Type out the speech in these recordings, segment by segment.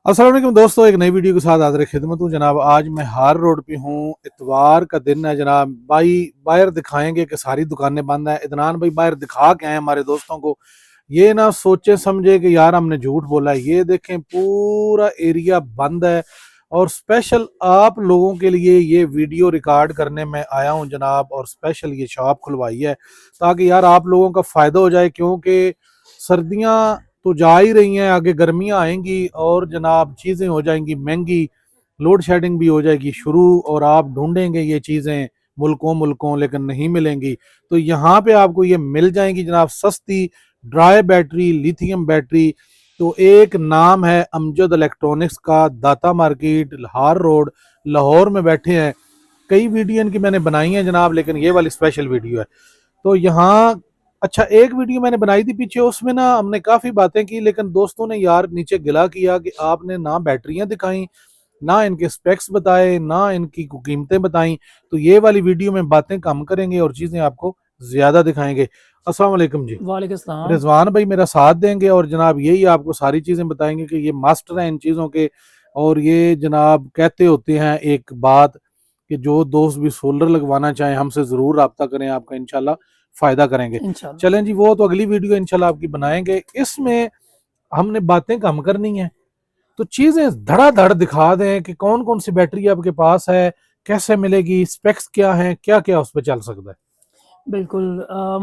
अस्सलाम वालेकुम दोस्तों, एक नई वीडियो के साथ हाजिर खिदमत हूँ जनाब। आज मैं हार रोड पे हूँ, इतवार का दिन है जनाब। भाई बाहर दिखाएंगे कि सारी दुकानें बंद हैं। इदनान भाई बाहर दिखा के आए हमारे दोस्तों को, ये ना सोचे समझे कि यार हमने झूठ बोला है। ये देखें पूरा एरिया बंद है और स्पेशल आप लोगों के लिए ये वीडियो रिकॉर्ड करने में आया हूँ जनाब। और स्पेशल ये शॉप खुलवाई है ताकि यार आप लोगों का फ़ायदा हो जाए, क्योंकि सर्दियाँ तो जा ही रही हैं, आगे गर्मियाँ आएंगी और जनाब चीज़ें हो जाएंगी महंगी, लोड शेडिंग भी हो जाएगी शुरू, और आप ढूंढेंगे ये चीज़ें मुल्कों मुल्कों लेकिन नहीं मिलेंगी। तो यहाँ पे आपको ये मिल जाएंगी जनाब, सस्ती ड्राई बैटरी, लिथियम बैटरी। तो एक नाम है अमजद इलेक्ट्रॉनिक्स का, दाता मार्केट, लाहौर रोड, लाहौर में बैठे हैं। कई वीडियो इनकी मैंने बनाई है जनाब, लेकिन ये वाली स्पेशल वीडियो है। तो यहाँ अच्छा, एक वीडियो मैंने बनाई थी पीछे, उसमें ना हमने काफ़ी बातें की, लेकिन दोस्तों ने यार नीचे गिला किया कि आपने ना बैटरियां दिखाई, ना इनके स्पेक्स बताए, ना इनकी कीमतें बताई। तो ये वाली वीडियो में बातें कम करेंगे और चीज़ें आपको ज़्यादा दिखाएंगे। अस्सलाम वालेकुम जी। वालेकुम सलाम। रिजवान भाई मेरा साथ देंगे और जनाब यही आपको सारी चीज़ें बताएंगे कि ये मास्टर हैं इन चीज़ों के। और ये जनाब कहते होते हैं एक बात कि जो दोस्त भी सोलर लगवाना चाहें हमसे ज़रूर रब्ता करें, आपका इंशाल्लाह फ़ायदा करेंगे। इंशाल्लाह। चलें जी, वो तो अगली वीडियो इंशाल्लाह आपकी बनाएंगे। इसमें हमने बातें कम करनी है, तो चीज़ें धड़ाधड़ दिखा दें कि कौन कौन सी बैटरी आपके पास है, कैसे मिलेगी, स्पेक्स क्या हैं, क्या क्या उस पर चल सकता है। बिल्कुल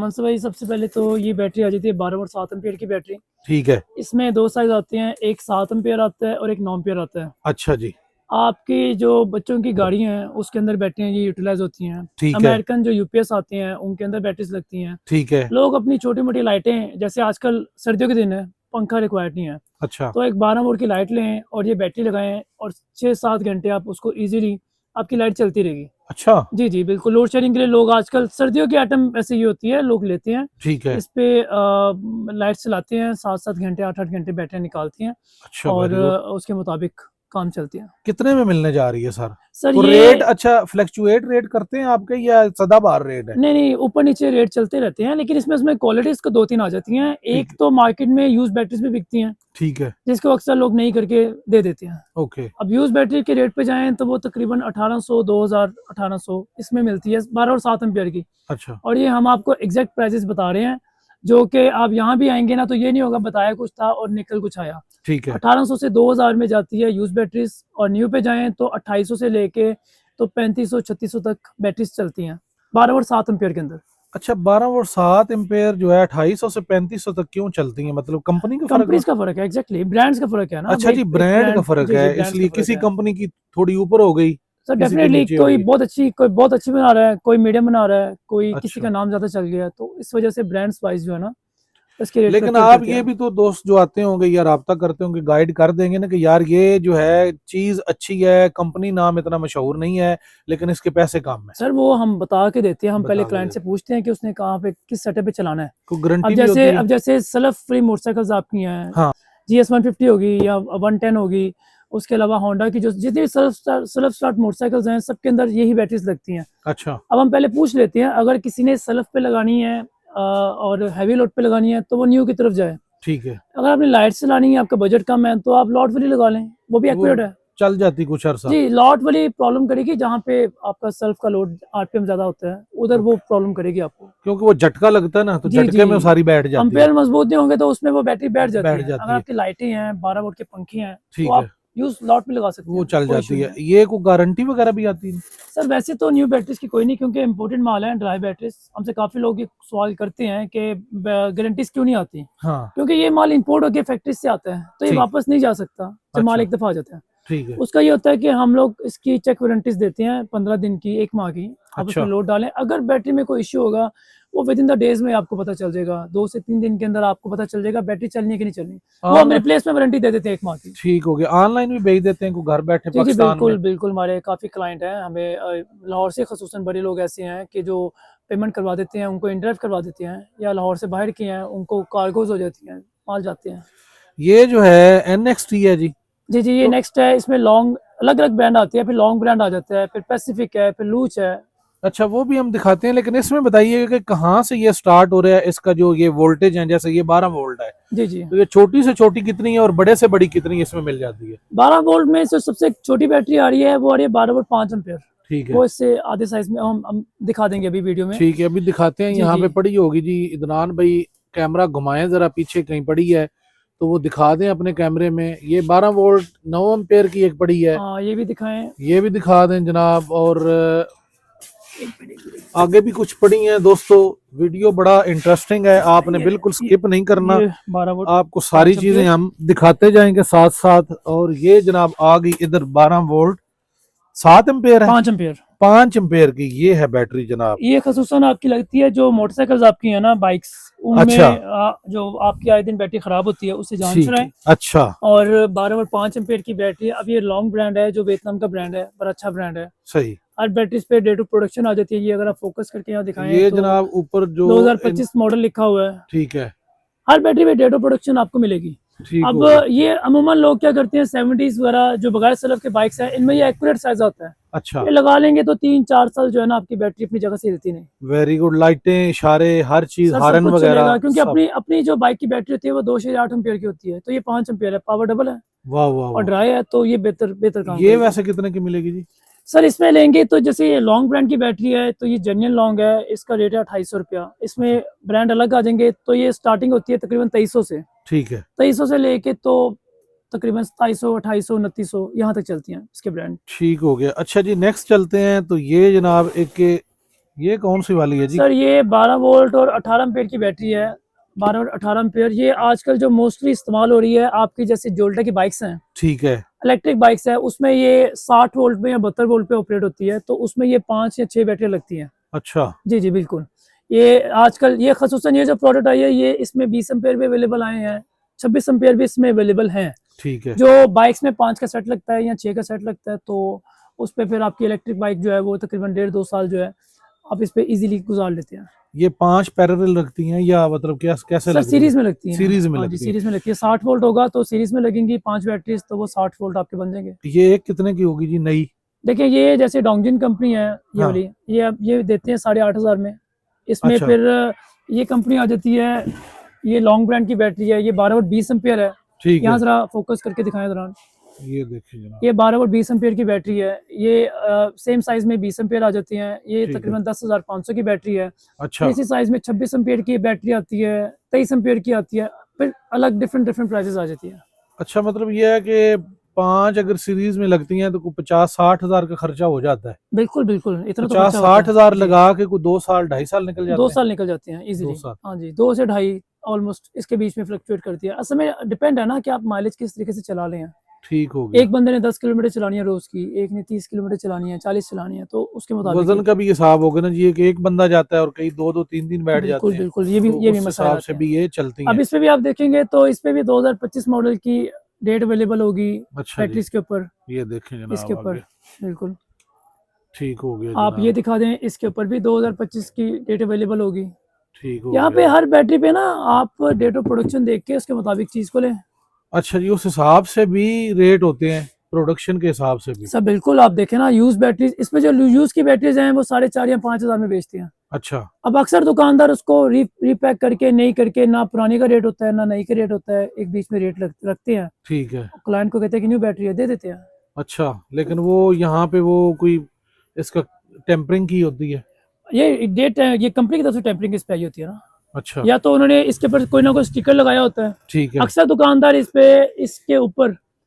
मनसूर भाई, सबसे पहले तो ये बैटरी आ जाती है 12 वोल्ट 7 एम्पीयर की बैटरी। ठीक है। इसमें 2 साइज़ आते हैं, एक 7 एम्पीयर आता है और एक 9 एम्पीयर आता है। अच्छा जी। आपकी जो बच्चों की गाड़ियाँ हैं, उसके अंदर बैटरियाँ ये यूटिलाइज़ होती हैं। ठीक है। अमेरिकन जो यूपीएस आते हैं, उनके अंदर बैटरीज़ लगती हैं। ठीक है। लोग अपनी छोटी-मोटी लाइटें, जैसे आजकल सर्दियों के दिन है, पंखा रिक्वायर्ड नहीं है, अच्छा। तो एक 12 वोल्ट की लाइट लें और ये बैटरी लगाएँ और 6-7 घंटे आप उसको ईज़िली, आपकी लाइट चलती रहेगी। अच्छा। जी, जी, बिल्कुल। लोड शेडिंग के लिए लोग आजकल सर्दियों की आइटम ऐसे ही होती है, लोग लेते हैं। ठीक है। इस पे लाइट चलाते हैं, 7-7 घंटे, 8-8 घंटे बैटरी निकालती हैं अच्छा, और वेरी गुड। उसके मुताबिक काम चलती हैं। कितने में मिलने जा रही है सर? सर तो ये रेट अच्छा फ्लक्चुएट रेट करते हैं आपके या सदाबहार रेट है? नहीं, नहीं, ऊपर-नीचे रेट चलते रहते हैं, लेकिन इसमें उसमें क्वालिटीज़ तो 2-3 आ जाती हैं। एक ठीक। तो मार्केट में यूज़ बैटरीज़ भी बिकती हैं, ठीक है। जिसको अक्सर लोग नई करके दे देते हैं। ओके। अब यूज़ बैटरी के रेट पे जाएँ तो वो तकरीबन 1800, 2000, 1800 इसमें मिलती है, 12 और 7 एम्पीयर की। अच्छा। और ये हम आपको एग्जैक्ट प्राइसेस बता रहे हैं, जो कि आप यहाँ भी आएँगे ना तो ये नहीं होगा बताया कुछ था और निकल कुछ आया। ठीक है। 1800 से 2000 में जाती है यूज़ बैटरीज़, और न्यू पे जाएँ तो 2800 से लेके तो 3500-3600 तक बैटरीज़ चलती हैं, 12 और 7 एम्पीयर के अंदर। अच्छा, 12 और 7 एम्पेयर जो है 2800 से 3500 तक क्यों चलती हैं? मतलब कंपनी का फर्क कंपनीज़ होता? का फ़र्क है, एग्ज़ैक्टली ब्रांड्स का फ़र्क है ना। अब अच्छा जी, एक ब्रांड का ब्रांड, फर्क जी, है, जी, ब्रांड्स का इसलिए फ़र्क किसी है। कंपनी की थोड़ी ऊपर हो गई, सर किसी की डेफ़िनेटली नीचे हो कोई गई। बहुत अच्छी बना रहा है, कोई मीडियम बना रहा है, कोई किसी का अच्छा। नाम ज़्यादा चल गया, तो इस वज़ह से ब्रांड्स वाइज़ जो है ना, इसके रेट लेकिन फ्लक्चुएट आप करते ये हैं। भी तो दोस्त जो आते होंगे या राब्ता करते होंगे, गाइड कर देंगे ना कि यार ये जो है चीज अच्छी है, कंपनी नाम इतना मशहूर नहीं है, लेकिन इसके पैसे कम है। सर वो हम बता के देते हैं, हम पहले बता के क्लाइंट से देते, पूछते हैं कि उसने कहाँ पे किस सेटअप पे चलाना है। कोई गारंटी भी होती है? अब जैसे सलफ़ फ्री मोटरसाइकिल्स आपकी हैं, हाँ। जीएस 150 होगी या 110 होगी, उसके अलावा होंडा की जो जितनी भी सेल्फ स्टार्ट मोटरसाइकिल्स हैं, सबके अंदर यही बैटरीज़ लगती हैं। अच्छा। अब हम पहले पूछ लेते हैं, अगर किसी ने सलफ़ पे लगानी है और हेवी लोड पे लगानी है, तो वो न्यू की तरफ जाए। ठीक है। अगर आपने लाइट से लानी है, आपका बजट कम है, तो आप लॉट वाली लगा लें, वो भी तो वो एक्यूरेट है। चल जाती कुछ अरसा। जी, लॉट वाली प्रॉब्लम करेगी जहाँ पे आपका सेल्फ का लोड आरपीएम ज़्यादा होता है, उधर वो ओके। प्रॉब्लम करेगी आपको। क्योंकि वो झटका लगता है ना, तो जी, झटके में वो जी। सारी बैठ जाती है। एम्पेयर मज़बूत नहीं होंगे तो उसमें वो बैटरी बैठ जाती बैठ है। अगर जाती है। आपकी लाइटें हैं, 12 वोल्ट के पंखे हैं, तो ठीक आप है। यूज़ लॉट में लगा सकते वो हैं, चल कोई इश्यू जाती नहीं है। है। ये कोई गारंटी वगैरह भी आती है? सर वैसे तो न्यू बैटरीज़ की कोई नहीं, क्योंकि इम्पोर्टेड माल है ड्राई बैटरीज़। हमसे काफ़ी लोग ये सवाल करते हैं कि गारंटीज़ क्यों नहीं आती? हाँ। क्योंकि ये माल इम्पोर्ट होके फैक्ट्री से आता है, तो ये ठीक। वापस नहीं जा सकता जब माल अच्छा। एक दफ़ा आ जाता है। ठीक है। उसका ये होता है कि हम लोग इसकी चेक वारंटीज़ देते हैं 15 दिन की, 1 माह की। आप उसमें अच्छा। लोड डालें, अगर बैटरी में कोई इश्यू होगा, वो विदिन द डेज़ में आपको पता चल जाएगा। 2 से 3 दिन के अंदर आपको पता चल जाएगा बैटरी चलनी है कि नहीं चलनी। वो हम ऑन रिप्लेस में वारंटी दे देते हैं 1 माह की। ठीक हो गया। ऑनलाइन भी भेज देते हैं को घर बैठे जी, जी, पाकिस्तान में? बिल्कुल, बिल्कुल। हमारे काफ़ी क्लाइंट हैं, हमें लाहौर से ख़ुसूसन बड़े लोग ऐसे हैं कि जो पेमेंट करवा देते हैं, उनको इनड्राइव करवा देते हैं, या लाहौर से बाहर के हैं, उनको कार्गोज़ हो जाती हैं, माल जाते हैं। ये जो है NXT है जी। जी, जी, ये तो नेक्स्ट है, इसमें लॉन्ग अलग-अलग ब्रांड आती है, फिर लॉन्ग ब्रांड आ जाता है, फिर पैसिफिक है, फिर लूच है। अच्छा, वो भी हम दिखाते हैं, लेकिन इसमें बताइए कि कहाँ से ये स्टार्ट हो रहा है, इसका जो ये वोल्टेज है, जैसे ये 12 वोल्ट है, जी जी। तो ये छोटी से छोटी कितनी है और बड़े से बड़ी कितनी इसमें मिल जाती है? 12 वोल्ट में जो सबसे छोटी बैटरी आ रही है वो आ रही है 12 वोल्ट 5 एम्पेयर। ठीक वो है, इससे आधे साइज में हम दिखा देंगे अभी वीडियो में। ठीक है, अभी दिखाते हैं। जी यहाँ पे जी। पड़ी होगी जी, इदनान भाई कैमरा घुमाएं जरा, पीछे कहीं पड़ी है तो वो दिखा दें अपने कैमरे में। ये 12 वोल्ट 9 एम्पेयर की एक पड़ी है, हाँ, ये भी दिखाएं। ये भी दिखा दें जनाब। और आगे भी कुछ पड़ी हैं दोस्तों। वीडियो बड़ा इंटरेस्टिंग है, आपने बिल्कुल स्किप नहीं करना, ये 12 वोल्ट आपको सारी 5 चीजें एम्पेयर। हम दिखाते जाएंगे साथ साथ। और ये जनाब आ गई इधर 12 वोल्ट 7 एम्पेयर है, 5 एम्पेयर। 5 एम्पेयर की ये है बैटरी जनाब। ये खसूसन आपकी लगती है जो मोटरसाइकिल्स आपकी है ना, बाइक्स, उनमें अच्छा, जो आपकी आए दिन बैटरी खराब होती है उससे जान ठीक छुड़ाएं। है, अच्छा, और 12 और 5 एम्पेयर की बैटरी। अब ये लॉन्ग ब्रांड है, जो वियतनाम का ब्रांड है, पर अच्छा ब्रांड है। सही। हर बैटरी पे डेट ऑफ प्रोडक्शन आ जाती है। ये अगर आप फोकस करके यहाँ दिखाएं ये तो जनाब ऊपर जो 2025 मॉडल लिखा हुआ है। ठीक है, हर बैटरी पे डेट ऑफ प्रोडक्शन आपको मिलेगी। ठीक अब हो गया। ये अमूमन लोग क्या करते हैं, 70s वगैरह जो बगैर सलफ के बाइक्स हैं, इनमें ये एक्यूरेट साइज आता है। अच्छा, ये लगा लेंगे तो 3-4 साल जो है ना, आपकी बैटरी अपनी जगह से हिलती नहीं। Very good. लाइटें, इशारे, हर चीज, सर सब हारन कुछ वगैरह चलेगा, क्योंकि सब। अपनी अपनी जो बाइक की बैटरी होती है वो 2.8 एम्पेयर की होती है, तो ये 5 एम्पेयर है, पावर डबल है वाह वाह और वाह। ड्राई है, तो ये बेहतर बेहतर काम ये करेगी। वैसे कितने की मिलेगी जी? सर इसमें लेंगे तो जैसे ये लॉन्ग ब्रांड की बैटरी है, तो ये जेन्युइन लॉन्ग है, इसका रेट है 2800 रुपया। इसमें ब्रांड अलग आ जाएंगे, तो ये स्टार्टिंग होती है तकरीबन 2300 से। ठीक है, 2300 से लेके तो तकरीबन 2700, 2800, 2900 यहाँ तक चलती हैं इसके ब्रांड। ठीक हो गया। अच्छा जी, नेक्स्ट चलते हैं। तो ये जनाब एक, ये कौन सी वाली है जी? सर ये 12 वोल्ट और 18 एम्पेयर की बैटरी है। 12 और 18 एम्पेयर ये आजकल जो मोस्टली इस्तेमाल हो रही है, आपकी जैसे जोल्टा की बाइक्स हैं, ठीक है, इलेक्ट्रिक बाइक्स है, उसमें ये 60 वोल्ट में या 72 वोल्ट पे ऑपरेट होती है, तो उसमें ये 5 या 6 बैटरी लगती हैं। अच्छा, जी जी बिल्कुल। ये आजकल ये खसूसन ये जो प्रोडक्ट आई है, ये इसमें 20 एम्पेयर भी अवेलेबल आए हैं, 26 एम्पेयर भी इसमें अवेलेबल हैं। ठीक है, जो बाइक्स में 5 का सेट लगता है या 6 का सेट लगता है, तो उस पर फिर आपकी इलेक्ट्रिक बाइक जो है वो तकरीबन 1.5-2 साल जो है आप इस पे इजीली गुजार लेते हैं। ये 5 पैरेलल रखती हैं या मतलब क्या, कैसे सर लग रही सीरीज में लगती हैं। सीरीज में हाँ जी, लगती है? सीरीज में लगती है। 60 वोल्ट होगा तो सीरीज में लगेंगी 5 बैटरीज, तो वो 60 वोल्ट आपके बन जाएंगे। ये एक कितने की होगी जी नई? देखिए ये जैसे डोंगजिन कंपनी है, ये हाँ, वाली, ये देते हैं 8,500 में। इसमें अच्छा, फिर ये कंपनी आ जाती है, ये लॉन्ग ब्रांड की बैटरी है, ये 12 वोल्ट 20 एम्पेयर है। ठीक यहाँ है, जरा फोकस करके दिखाएं दौरान। ये देखिए जनाब, ये 12 वोल्ट 20 एम्पेयर की बैटरी है। ये सेम साइज में 20 एम्पेयर आ जाती हैं। ये ठीक है, तकरीबन 10,500 की बैटरी है। अच्छा, इसी साइज में 26 एम्पेयर की बैटरी आती है, 23 एम्पेयर की आती है, फिर अलग डिफरेंट डिफरेंट प्राइसेस आ जाती है। अच्छा, मतलब ये है कि 5 अगर सीरीज में लगती हैं तो कोई 50-60 हजार का खर्चा हो जाता है। बिल्कुल बिल्कुल, इतना तो 50-60 खर्चा होता है हजार जी। लगा के कोई 2 साल 2.5 साल निकल 2 जाते हैं। साल निकल जाते हैं 2 इजीली। साल, हाँ जी, 2 से ढाई ऑलमोस्ट इसके बीच में फ्लक्चुएट करती है। असल में डिपेंड है ना कि आप माइलेज किस तरीके से चला रहे हैं। ठीक हो गया। एक बंदे ने 10 किलोमीटर चलानी है रोज की, एक ने 30 किलोमीटर चलानी है, 40 चलानी है, तो उसके मुताबिक वजन का भी हिसाब होगा ना जी, एक बंदा जाता है और कई 2-2 3-3 बैठ जाते बिल्कुल हैं, बिल्कुल, तो ये भी उस मसाइल हिसाब आते से हैं। भी ये चलती अब हैं। इस पे भी आप देखेंगे तो इस पे भी 2025 मॉडल की डेट अवेलेबल होगी अच्छा जी, बैटरीज के ऊपर, ये देखें इसके जनाब ऊपर आगे। बिल्कुल। ठीक हो गया आप ये जनाब, दिखा दें, इसके ऊपर भी 2025 की डेट अवेलेबल होगी। ठीक हो यहाँ पे गया। हर बैटरी पे ना आप डेट ऑफ प्रोडक्शन देख के उसके मुताबिक चीज को लें। अच्छा जी, उस हिसाब से भी रेट होते हैं, प्रोडक्शन के हिसाब से भी? सब बिल्कुल, आप देखें ना यूज बैटरीज, इसमें जो यूज की बैटरीज हैं वो 4,500 या 5,000 में बेचते हैं। अच्छा, अब अक्सर दुकानदार उसको रीपैक करके नई करके, ना पुरानी का रेट होता है ना नई का रेट होता है, एक बीच में रेट रखते हैं। ठीक है, क्लाइंट को कहते हैं कि न्यू बैटरी है, दे देते हैं। अच्छा, लेकिन वो यहाँ पे वो कोई इसका टेम्परिंग की होती है? ये डेट है, ये कंपनी की तरफ से टेम्परिंग की स्पेस होती है ना, अच्छा, या तो उन्होंने इसके ऊपर कोई ना कोई स्टिकर लगाया होता है। ठीक है, अक्सर दुकानदार इस पे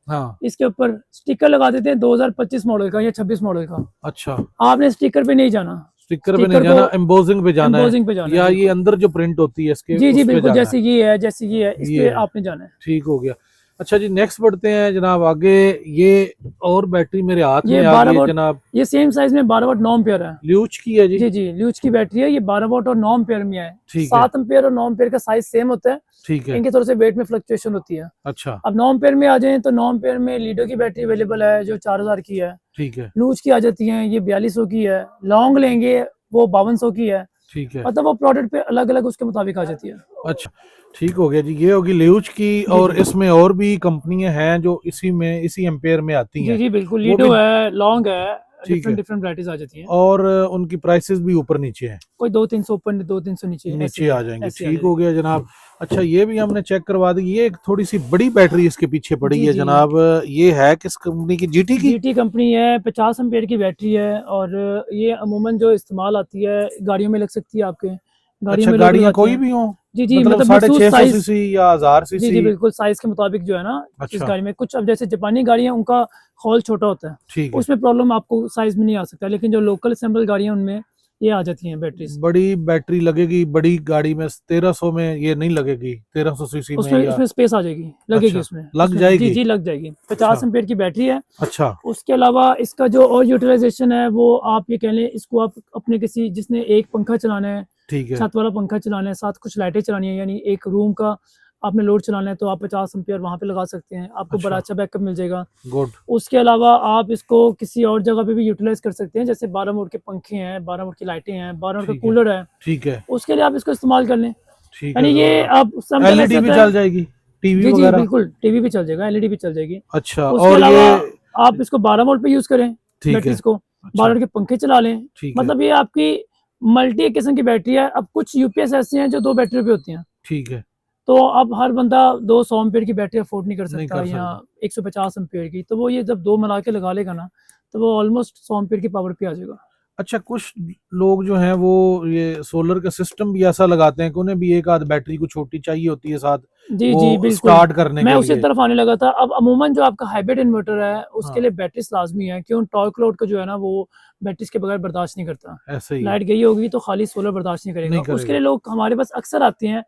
हाँ, इसके ऊपर स्टिकर लगा देते हैं 2025 मॉडल का या 26 मॉडल का। अच्छा, आपने स्टिकर पे नहीं जाना, स्टिकर पे नहीं स्टिकर जाना, को एम्बोजिंग पे जाना है, एम्बोजिंग पे जाना है या ये बिल्कुल। अंदर जो प्रिंट होती है इसके जी जी उस पे बिल्कुल, जाना जैसे ये है, जैसे ये है, इस ये पे है। आपने जाना है। ठीक हो गया। अच्छा जी, नेक्स्ट बढ़ते हैं जनाब आगे। ये और बैटरी मेरे हाथ ये में आ 12 गई है वोट, जनाब, ये सेम साइज में 12 वोट 9 एम्पेयर है। ल्यूच की है जी? जी जी, ल्यूच की बैटरी है, ये 12 वोट और 9 एम्पेयर में है। ठीक है, 7 एम्पेयर और 9 एम्पेयर का साइज सेम होता है, ठीक है, इनके थोड़े से वेट में फ्लक्चुएशन होती है। अच्छा, अब 9 एम्पेयर में आ जाएं तो 9 एम्पेयर में लीडो की बैटरी अवेलेबल है जो 4,000 की है। ठीक है, लूज की आ जाती है, ये 4200 की है। लॉन्ग लेंगे वो 5200 की है। ठीक है, मतलब वो प्रोडक्ट पे अलग अलग उसके मुताबिक आ जाती है। अच्छा, ठीक हो गया जी। ये होगी ल्यूच की, और जी। इसमें और भी कंपनियां हैं जो इसी एम्पेयर में आती जी हैं, जी बिल्कुल, वो भी? लीडो है, लॉन्ग है, ठीक है। डिफरेंट डिफरेंट वैराइटीज आ जाती हैं। और उनकी प्राइसेस भी ऊपर नीचे हैं, कोई 200-300 ऊपर, 200-300 नीचे, ऐसे नीचे ही आ है, जाएंगे। ऐसे आ ठीक हो जाएगी। गया जनाब। अच्छा ये भी हमने चेक करवा दी। ये एक थोड़ी सी बड़ी बैटरी इसके पीछे पड़ी जी है जी, जनाब, ये है किस कंपनी की? जीटी की? जीटी कंपनी है, 50 एम्पेयर की बैटरी है, और ये अमूमन जो इस्तेमाल आती है गाड़ियों में लग सकती है आपके, गाड़ियों अच्छा में लोग गाड़ियां लगाते कोई हैं। भी हो, जी जी, मतलब मतलब मखसूस 650 साइज। सीसी या 1000 जी जी सीसी? बिल्कुल, साइज के मुताबिक जो है ना, इस अच्छा गाड़ी में कुछ, अब जैसे जापानी गाड़ियां उनका हॉल छोटा होता है, ठीक है। उसमें प्रॉब्लम आपको साइज में नहीं आ सकता, लेकिन जो लोकल असेंबल गाड़ियां उनमें ये आ जाती हैं बैटरीज। बड़ी बैटरी लगेगी बड़ी गाड़ी में, 1300 में ये नहीं लगेगी, 1300 सीसी में उसमें या? उसमें स्पेस आ जाएगी, लगेगी अच्छा उसमें, लग उसमें जी जाएगी। जी लग जाएगी। अच्छा 50 एम्पेयर की बैटरी है। अच्छा उसके अलावा इसका जो और यूटिलाइजेशन है वो आप ये कह लें, इसको आप अपने किसी, जिसने एक पंखा चलाना है, ठीक है। छत वाला पंखा चलाना है, साथ कुछ लाइटें चलानी है, यानी एक रूम का आपने लोड चलाना है, तो आप 50 एम्पियर वहाँ पे लगा सकते हैं, आपको बड़ा अच्छा अच्छा बैकअप मिल जाएगा। गुड। उसके अलावा आप इसको किसी और जगह पे भी यूटिलाइज कर सकते हैं, जैसे 12 वोल्ट के पंखे हैं, 12 वोल्ट की लाइटें हैं, 12 वोल्ट का ठीक है कूलर है, ठीक है उसके लिए आप इसको इस्तेमाल कर लें। ठीक है यानी ये जबरदस्त। आप समटाइम ऐसा एलईडी भी होता चल है। जाएगी, टीवी जी जी वगैरह? बिल्कुल, टीवी भी चल जाएगा, एलईडी भी चल जाएगी। अच्छा उसके और अलावा ये? आप इसको 12 वोल्ट पे यूज़ करें ठीक है। बैटरीज को, 12 अच्छा वोल्ट के पंखे चला लें, ठीक है मतलब ये आपकी मल्टी एक किस्म की बैटरी है। अब कुछ यूपीएस ऐसी हैं जो 2 बैटरी पे होती हैं, ठीक है। तो अब हर बंदा 200 एम्पेयर की बैटरी अफोर्ड नहीं कर नहीं सकता, कर या सकता। 150 एम्पेयर की, तो वो ये जब 2 मिला के लगा लेगा ना, तो वो ऑलमोस्ट 100 एम्पेयर की पावर पे आ जाएगा। अच्छा कुछ लोग जो हैं वो ये सोलर का सिस्टम भी ऐसा लगाते हैं कि उन्हें भी एक आध बैटरी को छोटी चाहिए होती है साथ, जी वो जी बिल्कुल, स्टार्ट करने मैं के उसी लिए। तरफ आने लगा था। अब अमूमन जो आपका हाइब्रिड इन्वर्टर है उसके हाँ लिए बैटरीज लाजमी है, क्यों, टॉर्क लोड का जो है ना वो बैटरीज के बगैर बर्दाश्त नहीं करता। ऐसे ही है। लाइट गई होगी तो खाली सोलर बर्दाश्त नहीं करेगा, नहीं उसके करेगा। लिए लोग हमारे पास अक्सर आते हैं,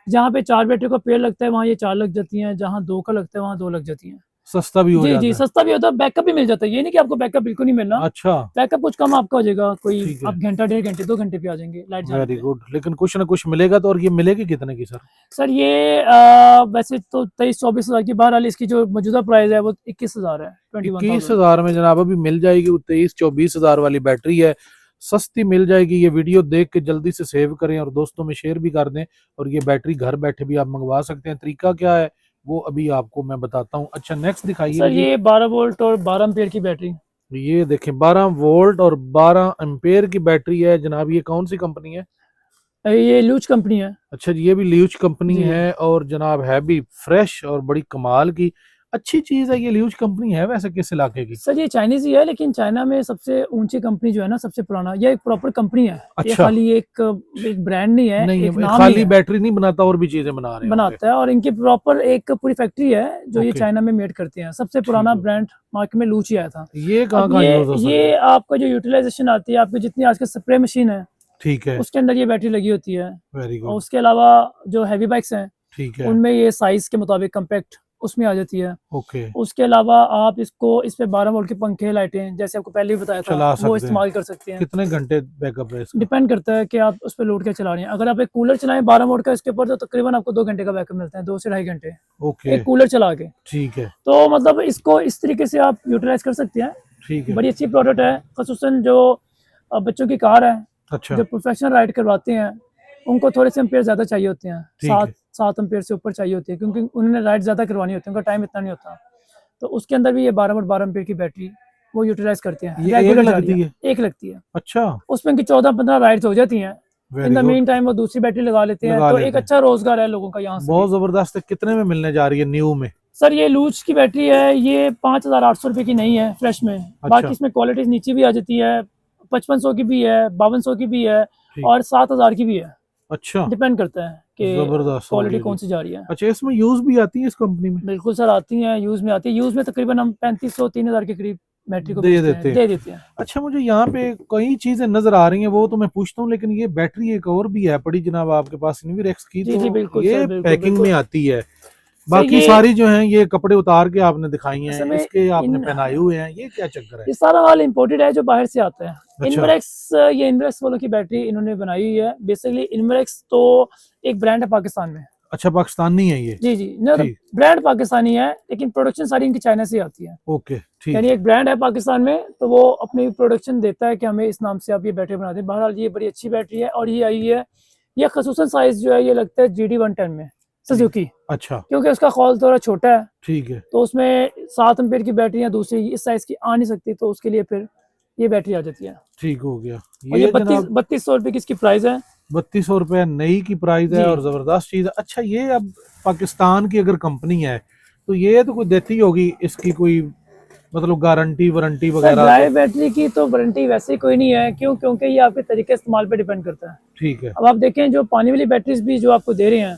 जहाँ पे 4 बैटरी का पेड़ लगता है वहाँ ये 4 लग जाती हैं, जहाँ 2 का लगता है वहाँ 2 लग जाती हैं। सस्ता भी हो जी जी, जाता है। सस्ता भी होता है, बैकअप भी मिल जाता है, ये नहीं कि आपको बैकअप बिल्कुल नहीं मिलना, अच्छा बैकअप कुछ कम आपका हो जाएगा, कोई ठीक है आप घंटा 1.5 घंटे 2 घंटे पे आ जाएंगे लाइट जाने वेरी पे। गुड, लेकिन कुछ ना कुछ मिलेगा तो। और ये मिलेगी कितने की सर? सर ये वैसे तो 23-24 हज़ार की, बहरहाल इसकी जो मौजूदा प्राइस है वो 21,000 है, 21,000। 21,000 में जनाब अभी मिल जाएगी। वो 23-24 हज़ार वाली बैटरी है, सस्ती मिल जाएगी। ये वीडियो देख के जल्दी से सेव करें और दोस्तों में शेयर भी कर दें। और ये बैटरी घर बैठे भी आप मंगवा सकते हैं। तरीका क्या है वो अभी आपको मैं बताता हूँ। अच्छा नेक्स्ट दिखाइएगा सर जी। ये 12 वोल्ट और 12 एम्पियर की बैटरी, ये देखें 12 वोल्ट और 12 एम्पेयर की बैटरी है जनाब। ये कौन सी कंपनी है? ये लूच कंपनी है। अच्छा जी, ये भी ल्यूच कंपनी जी है और जनाब है भी फ्रेश और बड़ी कमाल की अच्छी चीज है। ये ल्यूच कंपनी है वैसे किस इलाके की? सर ये चाइनीज ही है, लेकिन चाइना में सबसे ऊंची कंपनी जो है ना, सबसे पुराना, ये एक प्रॉपर कंपनी है। ये अच्छा खाली एक ब्रांड नहीं है, नहीं एक है, नाम नहीं खाली है, बैटरी नहीं बनाता और भी चीजें बना रहे होंगे। बनाता है, और इनकी प्रॉपर एक पूरी फैक्ट्री है जो ये ओके चाइना में मेड करते हैं। सबसे ठीक पुराना है। ब्रांड मार्केट में लूच ही आया था। ये कहाँ अब कहाँ यूज हो सकता ये है? आपका जो यूटिलाइजेशन आती है, आपकी जितनी आज के स्प्रे मशीन है ठीक है उसके अंदर ये बैटरी लगी होती है। वेरी और गुड। उसके अलावा जो हैवी बाइक्स हैं ठीक है उनमें ये साइज के मुताबिक कम्पैक्ट उसमें आ जाती है। ओके उसके अलावा आप इसको, इस पे 12 वोल्ट के पंखे, लाइटें, जैसे आपको पहले भी बताया था, चला वो सकते हैं। इस्तेमाल कर सकते हैं। कितने घंटे बैकअप है इसका? डिपेंड करता है कि आप उस पर लोड क्या चला रहे हैं। अगर आप एक कूलर चलाएं 12 वोल्ट का इसके ऊपर, तो तकरीबन आपको 2 घंटे का बैकअप मिलता है, 2 से 2.5 घंटे ओके एक कूलर चला के। ठीक है तो मतलब इसको इस तरीके से आप यूटिलाइज कर सकते हैं। ठीक है। बड़ी अच्छी प्रोडक्ट है, खसूसन जो बच्चों की कार है, अच्छा जो प्रोफेशनल राइड करवाते हैं, उनको थोड़े से एम्पेयर ज़्यादा चाहिए होते हैं, ठीक है 7 एम्पेयर से ऊपर चाहिए होती है, क्योंकि उन्होंने राइड ज़्यादा करवानी होती है, उनका टाइम इतना नहीं होता। तो उसके अंदर भी ये 12 वोल्ट 12 एम्पेयर की बैटरी वो यूटिलाइज करते हैं, ये एक रेगुलर जा रही लगती है, है? एक लगती है, अच्छा उसमें की 14-15 राइड्स हो जाती हैं। In very the good. Mean time वो दूसरी बैटरी लगा लेते हैं, लगा तो एक लेते हैं। अच्छा रोजगार है लोगों का यहाँ से भी। बहुत जबरदस्त है। कितने में मिलने जा रही है न्यू में? सर ये लूज की बैटरी है, ये 5,800 रुपये की नहीं है फ्रेश में। बाकी अच्छा इसमें क्वालिटीज नीचे भी आ जाती है, 5500 की भी है, 5200 की भी है, ठीक। और 7,000 की भी है। अच्छा डिपेंड करता है कि जबरदस्त हो क्वालिटी गया कौन जी। सी जा रही है। अच्छा इसमें यूज भी आती है इस कंपनी में? बिल्कुल सर, आती हैं, यूज़ में आती है। यूज़ में तकरीबन हम 3500-3,000 के करीब बैटरी को दे बेचते देते हैं, हैं। दे देते हैं। अच्छा मुझे यहाँ पे कई चीजें नजर आ रही हैं वो तो मैं पूछता हूँ, लेकिन ये बैटरी एक और भी है पड़ी जनाब आपके पास इन्वीरेक्स की, जी जी तो बिल्कुल सर, ये बिल्कुल पैकिंग में बिल्कुल आती है। सर। बाकी सारी जो हैं ये कपड़े उतार के आपने दिखाई हैं, असल में इसके आपने इन पहनाए हुए हैं, ये क्या चक्कर है? ये सारा माल इम्पोर्टेड है जो बाहर से आता है। अच्छा इन्वेरेक्स, ये इन्वेरेक्स वालों की बैटरी इन्होंने बनाई हुई है। बेसिकली इन्वेरेक्स तो एक ब्रांड है पाकिस्तान में। अच्छा पाकिस्तानी है ये? जी जी, न ठीक ब्रांड पाकिस्तानी है, लेकिन प्रोडक्शन सारी इनकी चाइना से आती है। ओके ठीक यानी है एक ब्रांड है पाकिस्तान में, तो वो अपनी प्रोडक्शन देता है कि हमें इस नाम से आप ये बैटरी बना दें। बहरहाल ये बड़ी अच्छी बैटरी है, और ये आई है, ये खसूसन साइज जो है ये लगता है GD 110 में सुजुकी, अच्छा क्योंकि उसका खौल थोड़ा छोटा है, ठीक है तो उसमें 7 एम्पेयर की बैटरी या दूसरी इस साइज की आ नहीं सकती, तो उसके लिए फिर ये बैटरी आ जाती है। ठीक हो गया। और ये जनाब 3200 रुपये की इसकी प्राइस है। 3200 रुपये नई की प्राइस है जी। और जबरदस्त चीज है। अच्छा ये अब पाकिस्तान की अगर कंपनी है तो ये तो कोई देती होगी इसकी कोई मतलब गारंटी वारंटी सर वगैरह ड्राई तो? बैटरी की तो वारंटी वैसे ही कोई नहीं है, क्यों? क्योंकि ये आपके तरीके इस्तेमाल पे डिपेंड करता है। ठीक है। अब आप देखें जो पानी वाली बैटरीज भी जो आपको दे रहे हैं,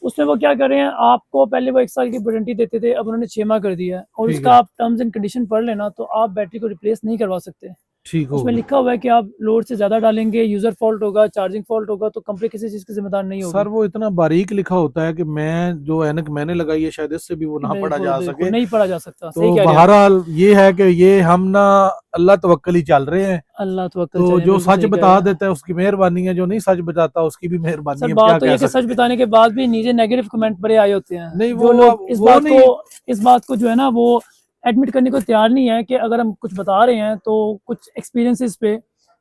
उसमें वो क्या कर रहे हैं, आपको पहले वो 1 साल की वारंटी देते थे, अब उन्होंने 6 माह कर दिया है। और ठीक उसका है। आप टर्म्स एंड कंडीशन पढ़ लेना तो आप बैटरी को रिप्लेस नहीं करवा सकते। ठीक हो उसमें गया। लिखा हुआ है कि आप लोड से ज़्यादा डालेंगे, यूज़र फॉल्ट होगा, चार्जिंग फॉल्ट होगा, तो कंपनी किसी चीज़ की जिम्मेदार नहीं होगी। सर वो इतना बारीक लिखा होता है कि मैं जो ऐनक मैंने लगाई है शायद इससे भी वो ना पढ़ा बिल्कुल जा बिल्कुल सके। नहीं पढ़ा जा सकता, सही तो कह रहे हैं आप। बहरहाल ये है कि ये हम ना अल्लाह तवक्कल ही चल रहे हैं। अल्लाह तवक्कल तो चलें, जो बिल्कुल सच सही कह बता रहे हैं। देता है उसकी मेहरबानी है, जो नहीं सच बताता उसकी भी मेहरबानी सर है, क्या बात तो कह ये कि सच सकते हैं। बताने के बाद भी नीचे नेगेटिव कमेंट बड़े आए होते हैं। नहीं जो लोग वो नहीं। इस बात को जो है ना वो एडमिट करने को तैयार नहीं है कि अगर हम कुछ बता रहे हैं तो कुछ एक्सपीरियंसेस पे,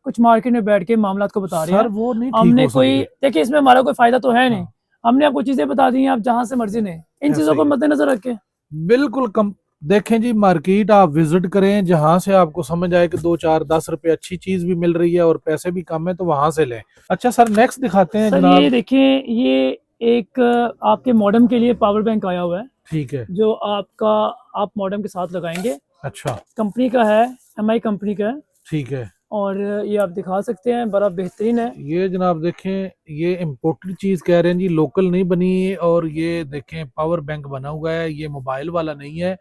कुछ मार्केट में बैठ के मामलात को बता रहे सर हैं। वो नहीं ठीक हमने हो कोई सकते। देखिए इसमें हमारा कोई फायदा तो है नहीं। हाँ, हमने आपको चीजें बता दी हैं, आप जहां से मर्जी लें, इन ऐसा चीजों ही को है। मद्देनजर रखें। बिल्कुल कम। देखें जी मार्केट आप विजिट करें जहां से आपको समझ आए कि 2 4 10 रुपए अच्छी चीज भी मिल रही है और पैसे भी कम है तो वहां से लें। अच्छा सर नेक्स्ट दिखाते हैं सर ये जनाब। देखिए, ये एक आपके मॉडेम के लिए पावर बैंक आया हुआ है, ठीक है। जो आपका आप मॉडेम के साथ लगाएंगे। अच्छा। कंपनी का है, एमआई कंपनी का है। ठीक है। और ये आप दिखा सकते हैं, बड़ा बेहतरीन है। ये जनाब देखें ये इम्पोर्टेड चीज कह रहे हैं जी, लोकल नहीं बनी। और ये देखें पावर बैंक बना हुआ है, ये मोबाइल वाला नहीं है।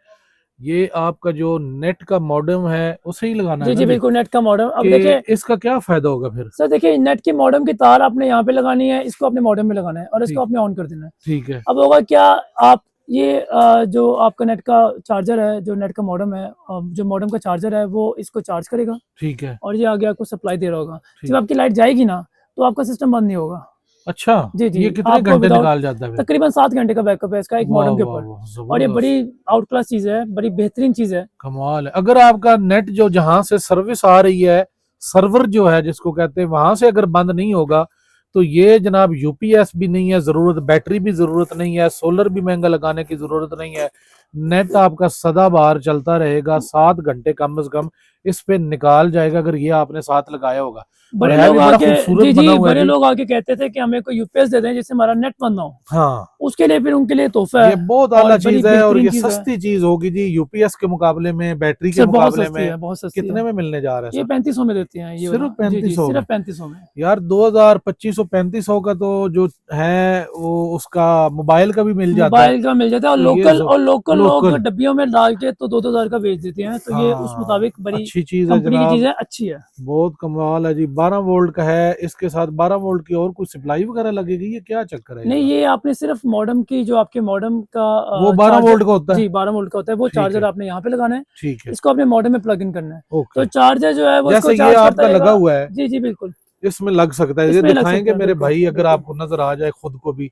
ये आपका जो नेट का मॉडेम है उसे ही लगाना है जी ना जी जी? बिल्कुल, नेट का मॉडेम। अब देखिए कि इसका क्या फायदा होगा फिर? सर, देखिए नेट की मॉडेम की तार आपने यहाँ पे लगानी है, इसको अपने मॉडेम में लगाना है और इसको ठीक। आपने ऑन कर देना है। ठीक है। अब होगा क्या, आप ये जो आपका नेट का चार्जर है, जो नेट का मॉडेम है, जो मॉडेम का चार्जर है वो इसको चार्ज करेगा ठीक है। और ये आगे आपको सप्लाई दे रहा होगा। जब ठीक। आपकी लाइट जाएगी ना तो आपका सिस्टम बंद नहीं होगा। अच्छा। जी जी, ये कितने आपको घंटे विदाउट निकाल जाता है फिर? तकरीबन 7 घंटे का बैकअप है इसका एक वाह मॉडेम के वाह ऊपर। वाह और ये बड़ी जबरदस्त। आउट क्लास चीज़ है, बड़ी बेहतरीन चीज़ है। कमाल है। अगर आपका नेट जो जहां से सर्विस आ रही है, सर्वर जो है जिसको कहते हैं, वहां से अगर बंद नहीं होगा तो ये जनाब यूपीएस भी नहीं है जरूरत, बैटरी भी जरूरत नहीं है, सोलर भी महंगा लगाने की जरूरत नहीं है। नेट आपका सदाबहार चलता रहेगा, 7 घंटे कम से कम इस पे निकाल जाएगा अगर ये आपने साथ लगाया होगा। और बड़े है लोग भी बड़ा आके खूबसूरत जी बना जी, हुआ है बड़े जी। लोग आके कहते थे कि हमें कोई यूपीएस दे दें जिससे हमारा नेट बंद ना हो। हाँ उसके लिए फिर उनके लिए तोहफा ये है बहुत और आला बड़ी चीज है और बेहतरीन ये चीज़ है। सस्ती चीज होगी जी यूपीएस के मुकाबले में, बैटरी के सर बहुत मुकाबले सस्ती में। है, बहुत सस्ती कितने है। में मिलने जा रहा है ये सर? 3500 में देते हैं ये सिर्फ वाला। जी जी, 3500 में? सिर्फ 3500 में। यार 2000 2500 3500 का तो जो है वो उसका मोबाइल का भी मिल जाता है। मोबाइल का मिल जाता है, और तो ये लोकल लोग लोकल। डब्बियों में डाल के तो 2-2000 का बेच देते हैं, तो ये उस हाँ मुताबिक बड़ी अच्छी चीज है कंपनी की चीज़ जनाब। है, अच्छी है। बहुत कमाल है जी। 12 वोल्ट का है, इसके साथ 12 वोल्ट की और कुछ सप्लाई वगैरह लगेगी, ये क्या चक्कर है नहीं, इसका? ये आपने सिर्फ मॉडेम की, जो आपके मॉडेम का वो 12 चार्जर, वोल्ट का होता है? जी 12 वोल्ट का होता है, वो ठीक चार्जर है। आपने यहाँ पे लगाना है। ठीक है। इसको अपने मॉडेम में प्लग इन करना है। तो ओके। चार्जर जो है वो इसको जैसे ये चार्ज करता आपका लगा रहेगा। हुआ है जी जी बिल्कुल, इसमें लग सकता है, ये इसमें लग दिखाएंगे सकता है, मेरे बिल्कुल भाई अगर बिल्कुल। आपको नजर आ जाए खुद को भी,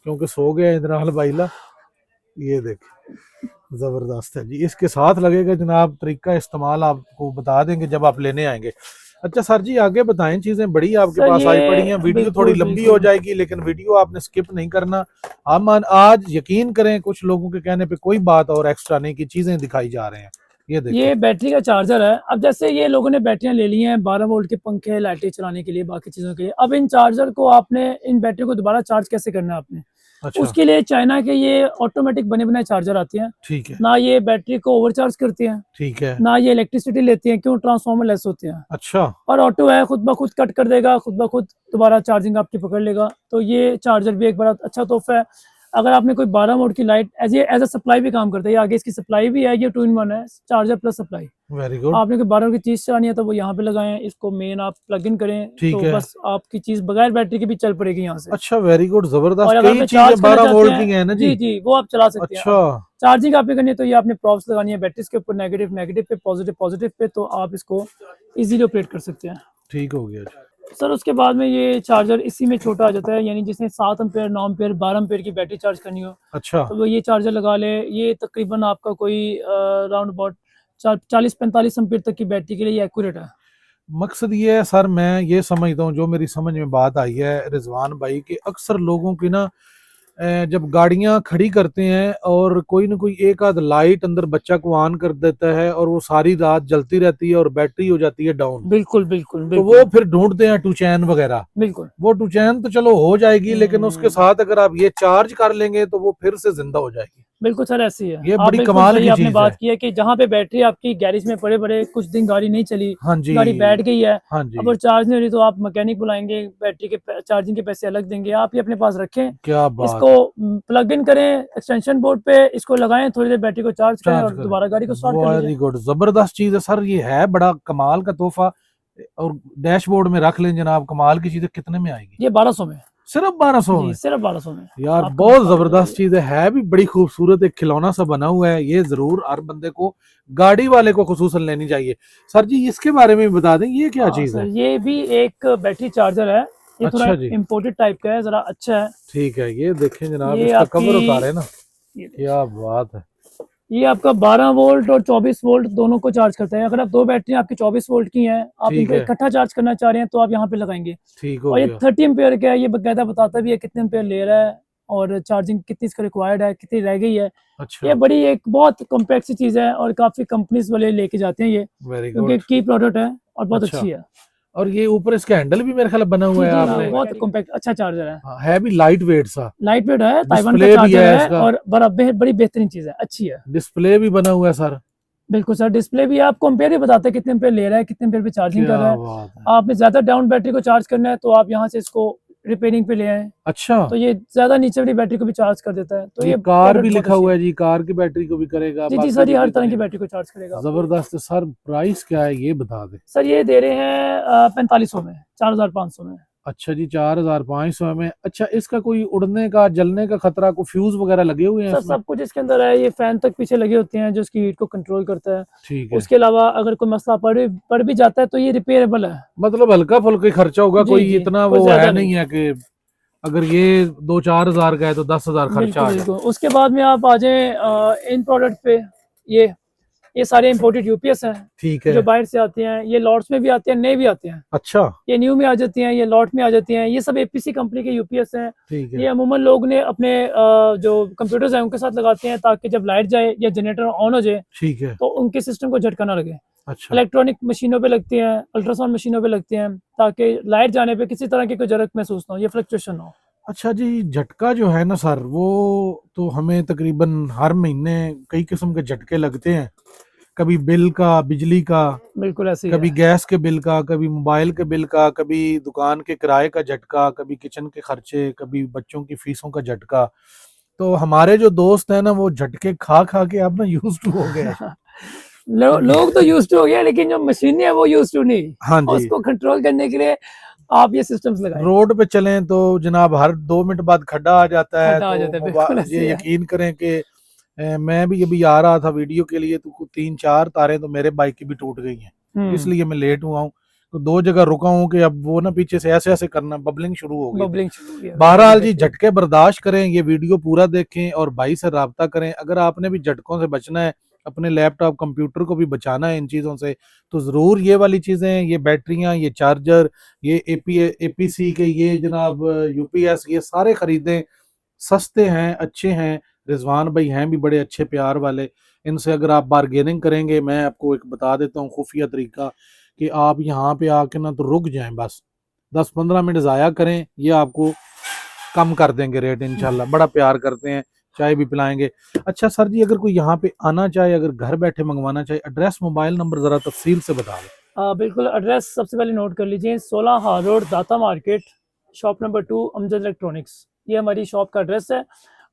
क्योंकि सो गया इधर भाईला। ये देख जबरदस्त है जी। इसके साथ लगेगा जनाब, तरीका इस्तेमाल आपको बता देंगे जब आप लेने आएंगे। अच्छा सर जी आगे बताएं, चीजें बड़ी आपके सर पास ये आई पड़ी हैं, वीडियो थोड़ी बिल्कुल लंबी हो बिल्कुल, जाएगी लेकिन वीडियो आपने स्किप नहीं करना। हम आज यकीन करें कुछ लोगों के कहने पे कोई बात और एक्स्ट्रा नहीं की चीजें दिखाई जा रहे हैं। ये देखें। ये बैटरी का चार्जर है। अब जैसे ये लोगों ने बैटरियां ले ली हैं 12 वोल्ट के पंखे, लाइटें चलाने के लिए, बाकी चीज़ों के लिए। अब इन चार्जर को आपने, इन बैटरी को दोबारा चार्ज कैसे करना है आपने, अच्छा। उसके लिए चाइना के ये ऑटोमेटिक बने बनाए चार्जर आते हैं। ठीक है। ना ये बैटरी को ओवरचार्ज करती हैं, ठीक है। ना ये इलेक्ट्रिसिटी लेती हैं, क्यों, ट्रांसफार्मर लेस होते हैं। अच्छा। और ऑटो है, खुद ब खुद कट कर देगा, खुद ब खुद दोबारा चार्जिंग आपकी पकड़ लेगा। तो ये चार्जर भी एक बड़ा अच्छा तोहफा है। अगर आपने कोई 12 वोल्ट की लाइट एज अ सप्लाई भी काम करता है, ये आगे इसकी सप्लाई भी है, ये 2 in 1 है, charger plus supply. Very good. आपने कोई 12 वोल्ट की चीज़ चलानी है तो वो यहाँ पे लगाएं, इसको मेन आप प्लग इन करें ठीक तो है। बस आपकी चीज़ बगैर बैटरी के भी चल पड़ेगी यहाँ से। अच्छा वेरी गुड और जबरदस्त। अगर कई आपने चीजें चार्ज करना 12 चाहते वोल्ट की है ना हैं, जी? जी जी, वो आप चला सकते हैं। अच्छा। अब चार्जिंग आपने करनी है तो ये आपने प्रॉप्स लगानी है बैटरीज के ऊपर, नेगेटिव नेगेटिव पे, पॉजिटिव पॉजिटिव पे, तो आप इसको इजीली ऑपरेट कर सकते हैं। ठीक हो गया जी। सर उसके बाद में ये चार्जर इसी में छोटा आ जाता है, यानी जिसने 7 एम्पेयर 9 एम्पेयर 12 एम्पेयर की बैटरी चार्ज करनी हो अच्छा। तो वो ये चार्जर लगा ले। ये तकरीबन आपका कोई राउंड अबाउट 40-45 एम्पेयर तक की बैटरी के लिए ये एक्यूरेट है। मकसद ये है सर, मैं ये समझता हूँ, जो मेरी समझ में बात आई है रिजवान भाई, कि अक्सर लोगों की ना जब गाड़ियां खड़ी करते हैं और कोई ना कोई एक आध लाइट अंदर बच्चा को ऑन कर देता है और वो सारी रात जलती रहती है और बैटरी हो जाती है डाउन, बिल्कुल बिल्कुल तो बिल्कुल वो फिर ढूंढते हैं टूचैन वगैरह। बिल्कुल। वो टूचैन तो चलो हो जाएगी, लेकिन उसके हम्म, साथ अगर आप ये चार्ज कर लेंगे तो वो फिर से जिंदा हो जाएगी। बिल्कुल सर ऐसी है। ये आप बड़ी बिल्कुल कमाल सही की आपने चीज बात है। की है कि जहाँ पे बैटरी आपकी गैरेज में पड़े पड़े कुछ दिन गाड़ी नहीं चली, हाँ जी, गाड़ी बैठ गई है, हाँ अब जी, वो चार्ज नहीं हो रही, तो आप मैकेनिक बुलाएंगे, बैटरी के चार्जिंग के पैसे अलग देंगे, आप ये अपने पास रखें, क्या बात इसको है। प्लग इन करें एक्सटेंशन बोर्ड पे, इसको लगाएं, थोड़ी देर बैटरी को चार्ज करें चार्ज और कर, दोबारा गाड़ी को स्टार्ट कर लीजिए। वेरी गुड, जबरदस्त चीज है सर, ये है बड़ा कमाल का तोहफा। और डैशबोर्ड में रख लें जनाब, कमाल की चीज है। कितने में आएगी? ये 1200 में सिर्फ 1200 जी, में? सिर्फ 1200 में यार आपको बहुत मुफ्त मिल जबरदस्त जाएगी। चीज है भी बड़ी खूबसूरत, एक खिलौना सा बना हुआ है। ये जरूर हर बंदे को, गाड़ी वाले को खुसूसन लेनी चाहिए। सर जी इसके बारे में भी बता दें, ये क्या हाँ चीज सर, है? ये भी एक बैटरी चार्जर है, ये थोड़ा अच्छा जी, इम्पोर्टेड टाइप का है, जरा अच्छा है। ठीक है, ये देखें जनाब, ये इसका आपकी कवर उतारे ना, ये क्या बात है। ये आपका 12 वोल्ट और 24 वोल्ट दोनों को चार्ज करता है। अगर आप दो बैटरी आपकी 24 वोल्ट की हैं, आप ठीक इनको है, इकट्ठा चार्ज करना चाह रहे हैं, तो आप यहाँ पे लगाएंगे। ठीक हो और ये गया। 30 एम्पेयर का है, ये बकायदा बताता भी है कितने एम्पेयर ले रहा है और चार्जिंग कितनी इसका रिक्वायर्ड है, कितनी रह गई है। ये अच्छा, बड़ी एक बहुत कॉम्पैक्ट सी चीज़ है और काफ़ी कंपनीज वाले लेके जाते हैं ये, वेरी क्योंकि गुड। की प्रोडक्ट है और बहुत अच्छा, अच्छी है। और ये ऊपर इसका हैंडल भी मेरे ख्याल बना हुआ जी है जी हाँ, आपने। बहुत कॉम्पैक्ट अच्छा चार्जर है। हाँ, है भी लाइट वेट सा। लाइट वेट है, ताइवान का डिस्प्ले भी चार्जर है है इसका, और बड़ी बेहतरीन चीज़ है, अच्छी है। डिस्प्ले भी बना हुआ है सर। बिल्कुल सर, डिस्प्ले भी आपको एम्पेयर भी बताता है कितने एम्पेयर ले रहा है, कितने एम्पेयर पे चार्जिंग कर क्या रहा है। बात है। आपने ज़्यादा डाउन बैटरी को चार्ज करना है, तो आप यहाँ से इसको रिपेयरिंग पे ले आए, अच्छा, तो ये ज़्यादा नीचे वाली बैटरी को भी चार्ज कर देता है, तो ये ये कार भी प्रोडक्ट बहुत लिखा अच्छी हुआ है। है जी, कार की बैटरी को भी करेगा, जी जी बाकी सर, ये भी हर तरह जितने की भी। बैटरी को चार्ज करेगा आपको। जबरदस्त है सर। प्राइस क्या है ये बता दे। सर ये दे रहे हैं 4500 में, 4500 में। अच्छा जी, 4500 में। अच्छा, इसका कोई उड़ने का, जलने का खतरा, को फ्यूज वगैरह लगे हुए हैं सर इसमें? सब कुछ इसके अंदर है, ये फैन तक पीछे लगे होते हैं जो इसकी हीट को कंट्रोल करता है। ठीक है, उसके अलावा अगर कोई मसला पड़ भी जाता है तो ये रिपेयरेबल है। मतलब हल्का फुल्का ही खर्चा होगा, जी कोई जी, इतना कोई वो ज़्यादा है नहीं। नहीं है कि अगर ये 2-4 हजार का है तो 10 हजार खर्चा बिल्कुल आ जाए। बिल्कुल। उसके बाद में आप आ जाएं इन प्रोडक्ट पे। ये सारे इंपोर्टेड यूपीएस हैं ठीक जो है, बाहर से आते हैं, ये लॉट्स में भी आते हैं, नए भी आते हैं। अच्छा, ये न्यू में आ जाती हैं, ये लॉट में आ जाती हैं। ये सब एपीसी कंपनी के यूपीएस हैं। ठीक ये है, अमूमन लोग ने अपने जो कंप्यूटर्स हैं उनके साथ लगाते हैं, ताकि जब लाइट जाए या जनरेटर ऑन हो जाए ठीक है, तो उनके सिस्टम को झटका ना लगे। अच्छा, इलेक्ट्रॉनिक मशीनों पे लगती हैं, अल्ट्रासाउंड मशीनों पे लगती हैं, ताकि लाइट जाने पे किसी तरह की कोई जरक महसूस ना हो, ये फ्लक्चुएशन ना हो। अच्छा जी। झटका जो है ना सर, वो तो हमें तकरीबन हर महीने कई किस्म के झटके लगते हैं। कभी बिल का, बिजली का, बिल्कुल ऐसे ही कभी है। गैस के बिल का, कभी मोबाइल के बिल का, कभी दुकान के किराए का झटका, कभी किचन के खर्चे, कभी बच्चों की फीसों का झटका। तो हमारे जो दोस्त हैं ना, वो झटके खा खा के अब ना यूज टू हो गए हैं। क्योंकि लोग तो यूज टू हो गया, लेकिन जो मशीन है वो यूज टू नहीं। हाँ जी, उसको कंट्रोल करने के लिए आप ये सिस्टम्स लगाएं। रोड पे चलें तो जनाब हर 2 मिनट बाद खड्डा आ जाता है। खड्डा आ तो जाता है, बिल्कुल ये ऐसे है। यकीन करें कि मैं भी अभी आ रहा था वीडियो के लिए, तो 3-4 तारें तो मेरे बाइक की भी टूट गई हैं, इसलिए मैं लेट हुआ हूँ। तो 2 जगह रुका हूँ कि अब वो ना पीछे से ऐसे ऐसे करना, बबलिंग शुरू हो गई थी। बबलिंग शुरू हो गया। बहरहाल जी, झटके बर्दाश्त करें, ये वीडियो पूरा देखें और भाई से राब्ता करें। अगर आपने भी झटकों से बचना है, अपने लैपटॉप कंप्यूटर को भी बचाना है इन चीज़ों से, तो ज़रूर ये वाली चीज़ें, ये बैटरियां, ये चार्जर, ये एपीसी के ये जनाब यूपीएस, ये सारे खरीदें। सस्ते हैं, अच्छे हैं। रिजवान भाई हैं भी बड़े अच्छे प्यार वाले। इनसे अगर आप बारगेनिंग करेंगे, मैं आपको एक बता देता हूँ खुफिया तरीका, कि आप यहाँ पे आके ना तो रुक जाएं, बस 10-15 मिनट ज़ाया करें, ये आपको कम कर देंगे रेट इंशाल्लाह। बड़ा प्यार करते हैं, चाय भी पिलाएंगे। अच्छा सर जी, अगर कोई यहाँ पे आना चाहे, अगर घर बैठे मंगवाना चाहे, एड्रेस, मोबाइल नंबर ज़रा तफसील से बता दें। बिल्कुल, एड्रेस सबसे पहले नोट कर लीजिए, 16 हार रोड, दाता market, shop number 2, Amjad electronics. ये हमारी शॉप का एड्रेस है।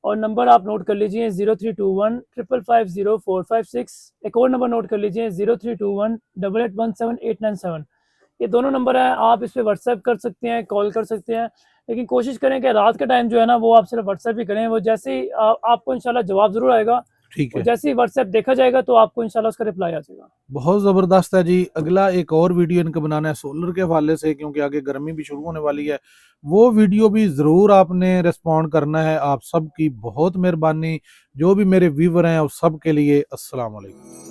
और नंबर आप नोट कर लीजिए 0321 555 0456। एक और नंबर नोट कर लीजिए 0321 8817 ये दोनों नंबर हैं। आप इस पर व्हाट्सएप कर सकते हैं, कॉल कर सकते हैं, लेकिन कोशिश करें कि रात के टाइम जो है ना, वो आप सिर्फ व्हाट्सएप ही करें। वो जैसे ही आपको इंशाल्लाह जवाब ज़रूर आएगा, ठीक और है, जैसे ही व्हाट्सएप देखा जाएगा तो आपको इंशाल्लाह उसका रिप्लाई आ जाएगा। बहुत ज़बरदस्त है जी। अगला एक और वीडियो इनका बनाना है सोलर के हवाले से, क्योंकि आगे गर्मी भी शुरू होने वाली है। वो वीडियो भी ज़रूर आपने रिस्पॉन्ड करना है। आप सब की बहुत मेहरबानी। जो भी मेरे व्यूवर हैं उस सब के लिए अस्सलाम वालेकुम।